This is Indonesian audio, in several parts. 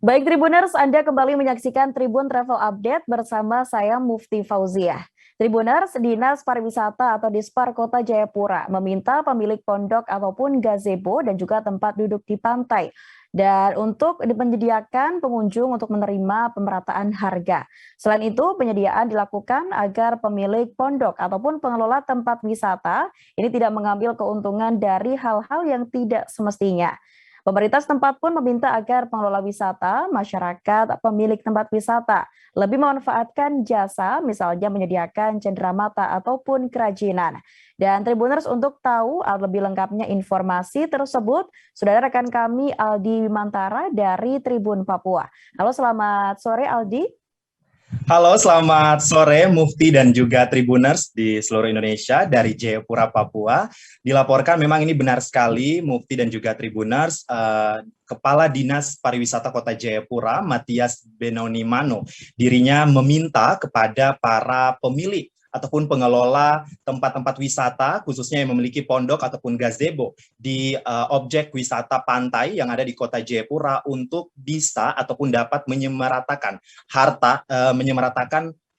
Baik Tribuners, Anda kembali menyaksikan Tribun Travel Update bersama saya Mufti Fauziah. Tribuners, Dinas Pariwisata atau Dispar Kota Jayapura meminta pemilik pondok ataupun gazebo dan juga tempat duduk di pantai dan untuk menyediakan pengunjung untuk menerima pemerataan harga. Selain itu, penyediaan dilakukan agar pemilik pondok ataupun pengelola tempat wisata ini tidak mengambil keuntungan dari hal-hal yang tidak semestinya. Pemerintah setempat pun meminta agar pengelola wisata, masyarakat, pemilik tempat wisata lebih memanfaatkan jasa, misalnya menyediakan cenderamata ataupun kerajinan. Dan Tribuners untuk tahu lebih lengkapnya informasi tersebut, sudah ada rekan kami Aldi Wimantara dari Tribun Papua. Halo, selamat sore Aldi. Halo, selamat sore Mufti dan juga Tribuners di seluruh Indonesia dari Jayapura, Papua. Dilaporkan memang ini benar sekali Mufti dan juga Tribuners, Kepala Dinas Pariwisata Kota Jayapura, Matias Benonimano, dirinya meminta kepada para pemilik ataupun pengelola tempat-tempat wisata, khususnya yang memiliki pondok ataupun gazebo di objek wisata pantai yang ada di Kota Jayapura untuk bisa ataupun dapat menyemeratakan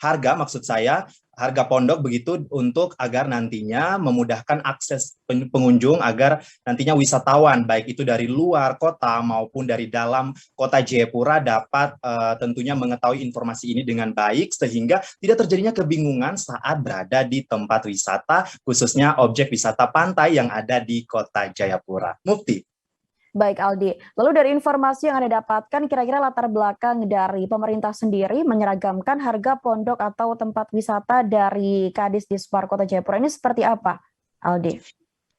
harga, maksud saya harga pondok begitu, untuk agar nantinya memudahkan akses pengunjung, agar nantinya wisatawan baik itu dari luar kota maupun dari dalam Kota Jayapura dapat tentunya mengetahui informasi ini dengan baik sehingga tidak terjadinya kebingungan saat berada di tempat wisata, khususnya objek wisata pantai yang ada di Kota Jayapura. Mufti. Baik Aldi, lalu dari informasi yang Anda dapatkan, kira-kira latar belakang dari pemerintah sendiri menyeragamkan harga pondok atau tempat wisata dari Kadis Dispar Kota Jayapura ini seperti apa, Aldi?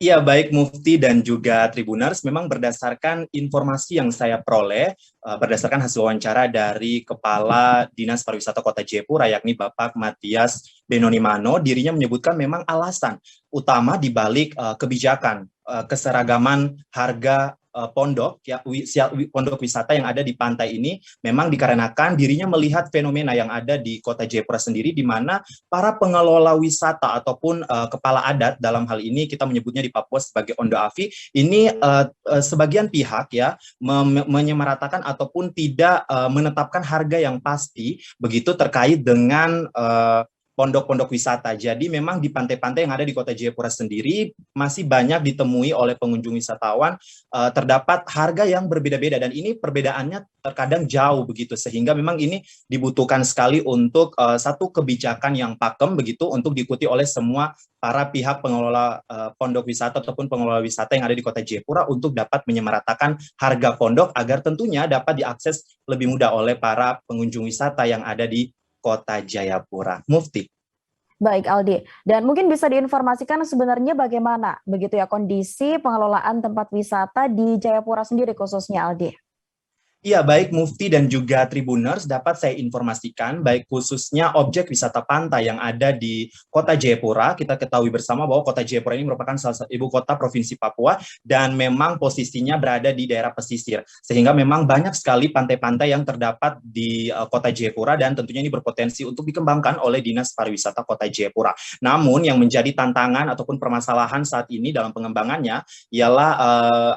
Iya, baik Mufti dan juga Tribuners, memang berdasarkan informasi yang saya peroleh, berdasarkan hasil wawancara dari Kepala Dinas Pariwisata Kota Jayapura, yakni Bapak Matias Benonimano, dirinya menyebutkan memang alasan utama di balik kebijakan keseragaman harga pondok wisata yang ada di pantai ini memang dikarenakan dirinya melihat fenomena yang ada di Kota Jayapura sendiri, di mana para pengelola wisata ataupun kepala adat, dalam hal ini kita menyebutnya di Papua sebagai Ondo Afi, ini sebagian pihak ya menyamaratakan ataupun tidak menetapkan harga yang pasti begitu terkait dengan pondok-pondok wisata. Jadi memang di pantai-pantai yang ada di Kota Jayapura sendiri masih banyak ditemui oleh pengunjung wisatawan terdapat harga yang berbeda-beda, dan ini perbedaannya terkadang jauh begitu, sehingga memang ini dibutuhkan sekali untuk satu kebijakan yang pakem begitu untuk diikuti oleh semua para pihak pengelola pondok wisata ataupun pengelola wisata yang ada di Kota Jayapura untuk dapat menyamaratakan harga pondok agar tentunya dapat diakses lebih mudah oleh para pengunjung wisata yang ada di Kota Jayapura. Mufti. Baik Aldi, dan mungkin bisa diinformasikan sebenarnya bagaimana begitu ya kondisi pengelolaan tempat wisata di Jayapura sendiri khususnya, Aldi? Iya, baik Mufti dan juga Tribuners, dapat saya informasikan baik khususnya objek wisata pantai yang ada di Kota Jayapura. Kita ketahui bersama bahwa Kota Jayapura ini merupakan salah satu ibu kota Provinsi Papua dan memang posisinya berada di daerah pesisir. Sehingga memang banyak sekali pantai-pantai yang terdapat di Kota Jayapura dan tentunya ini berpotensi untuk dikembangkan oleh Dinas Pariwisata Kota Jayapura. Namun yang menjadi tantangan ataupun permasalahan saat ini dalam pengembangannya ialah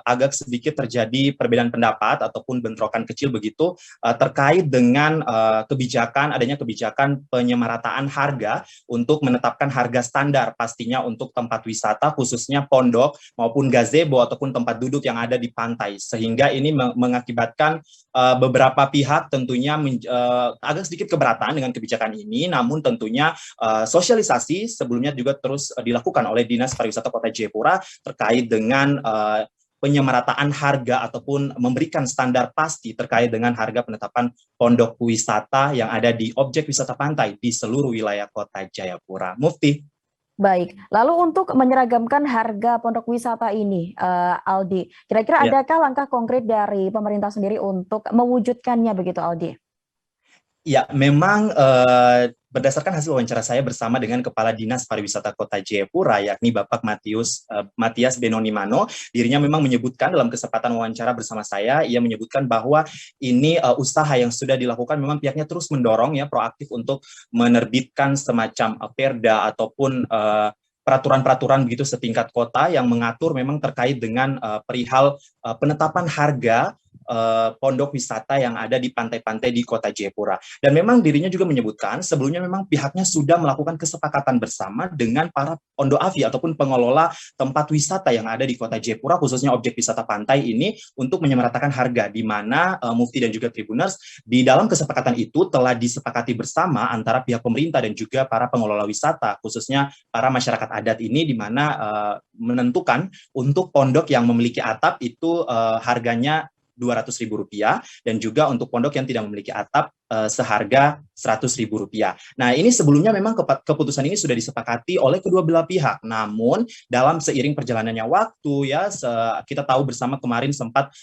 agak sedikit terjadi perbedaan pendapat ataupun bentrokan kecil begitu terkait dengan adanya kebijakan penyemarataan harga untuk menetapkan harga standar pastinya untuk tempat wisata khususnya pondok maupun gazebo ataupun tempat duduk yang ada di pantai, sehingga ini mengakibatkan beberapa pihak tentunya agak sedikit keberatan dengan kebijakan ini. Namun tentunya sosialisasi sebelumnya juga terus dilakukan oleh Dinas Pariwisata Kota Jayapura terkait dengan penyemarataan harga ataupun memberikan standar pasti terkait dengan harga penetapan pondok wisata yang ada di objek wisata pantai di seluruh wilayah Kota Jayapura. Mufti. Baik, lalu untuk menyeragamkan harga pondok wisata ini, Aldi, kira-kira adakah langkah konkret dari pemerintah sendiri untuk mewujudkannya begitu, Aldi? Ya, memang berdasarkan hasil wawancara saya bersama dengan Kepala Dinas Pariwisata Kota Jayapura, yakni Bapak Matias Benonimano, dirinya memang menyebutkan dalam kesempatan wawancara bersama saya, ia menyebutkan bahwa ini usaha yang sudah dilakukan, memang pihaknya terus mendorong ya proaktif untuk menerbitkan semacam perda ataupun peraturan-peraturan begitu setingkat kota yang mengatur memang terkait dengan perihal penetapan harga pondok wisata yang ada di pantai-pantai di kota Jayapura. Dan memang dirinya juga menyebutkan sebelumnya memang pihaknya sudah melakukan kesepakatan bersama dengan para Ondo Avi ataupun pengelola tempat wisata yang ada di kota Jayapura, khususnya objek wisata pantai ini, untuk menyamaratakan harga, di mana Mufti dan juga Tribuners di dalam kesepakatan itu telah disepakati bersama antara pihak pemerintah dan juga para pengelola wisata, khususnya para masyarakat adat ini, di mana menentukan untuk pondok yang memiliki atap itu harganya Rp200.000, dan juga untuk pondok yang tidak memiliki atap seharga Rp100.000. Nah, ini sebelumnya memang keputusan ini sudah disepakati oleh kedua belah pihak. Namun dalam seiring perjalanannya waktu, ya kita tahu bersama kemarin sempat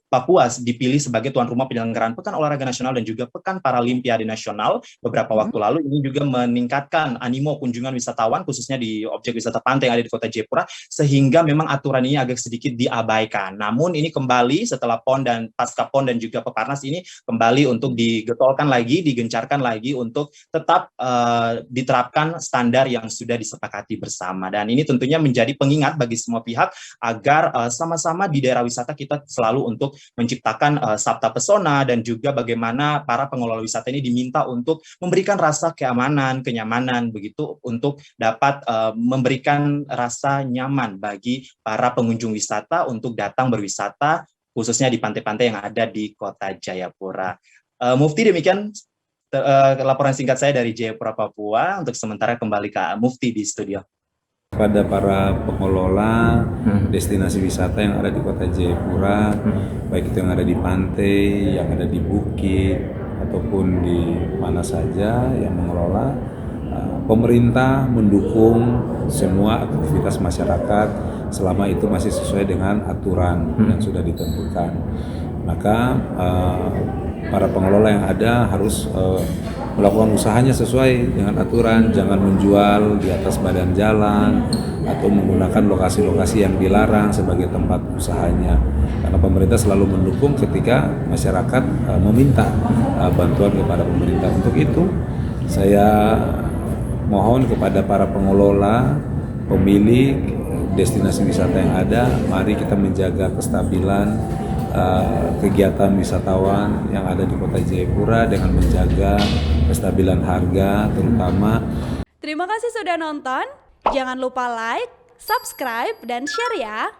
Papua dipilih sebagai tuan rumah penyelenggaraan Pekan Olahraga Nasional dan juga Pekan Paralimpiade Nasional beberapa waktu lalu. Ini juga meningkatkan animo kunjungan wisatawan, khususnya di objek wisata pantai yang ada di kota Jayapura, sehingga memang aturan ini agak sedikit diabaikan. Namun ini kembali setelah PON dan pasca PON dan juga Peparnas ini kembali untuk digetolkan lagi, digencarkan lagi untuk tetap diterapkan standar yang sudah disepakati bersama. Dan ini tentunya menjadi pengingat bagi semua pihak agar sama-sama di daerah wisata kita selalu untuk menciptakan sabta pesona, dan juga bagaimana para pengelola wisata ini diminta untuk memberikan rasa keamanan, kenyamanan begitu, untuk dapat memberikan rasa nyaman bagi para pengunjung wisata untuk datang berwisata, khususnya di pantai-pantai yang ada di kota Jayapura. Mufti, demikian laporan singkat saya dari Jayapura, Papua. Untuk sementara kembali ke Mufti di studio. Pada para pengelola destinasi wisata yang ada di kota Jayapura, baik itu yang ada di pantai, yang ada di bukit, ataupun di mana saja yang mengelola, pemerintah mendukung semua aktivitas masyarakat selama itu masih sesuai dengan aturan yang sudah ditentukan. Maka para pengelola yang ada harus melakukan usahanya sesuai dengan aturan, jangan menjual di atas badan jalan atau menggunakan lokasi-lokasi yang dilarang sebagai tempat usahanya. Karena pemerintah selalu mendukung ketika masyarakat meminta bantuan kepada pemerintah. Untuk itu, saya mohon kepada para pengelola, pemilik destinasi wisata yang ada, mari kita menjaga kestabilan kegiatan wisatawan yang ada di kota Jayapura dengan menjaga kestabilan harga terutama. Terima kasih sudah nonton. Jangan lupa like, subscribe, dan share ya.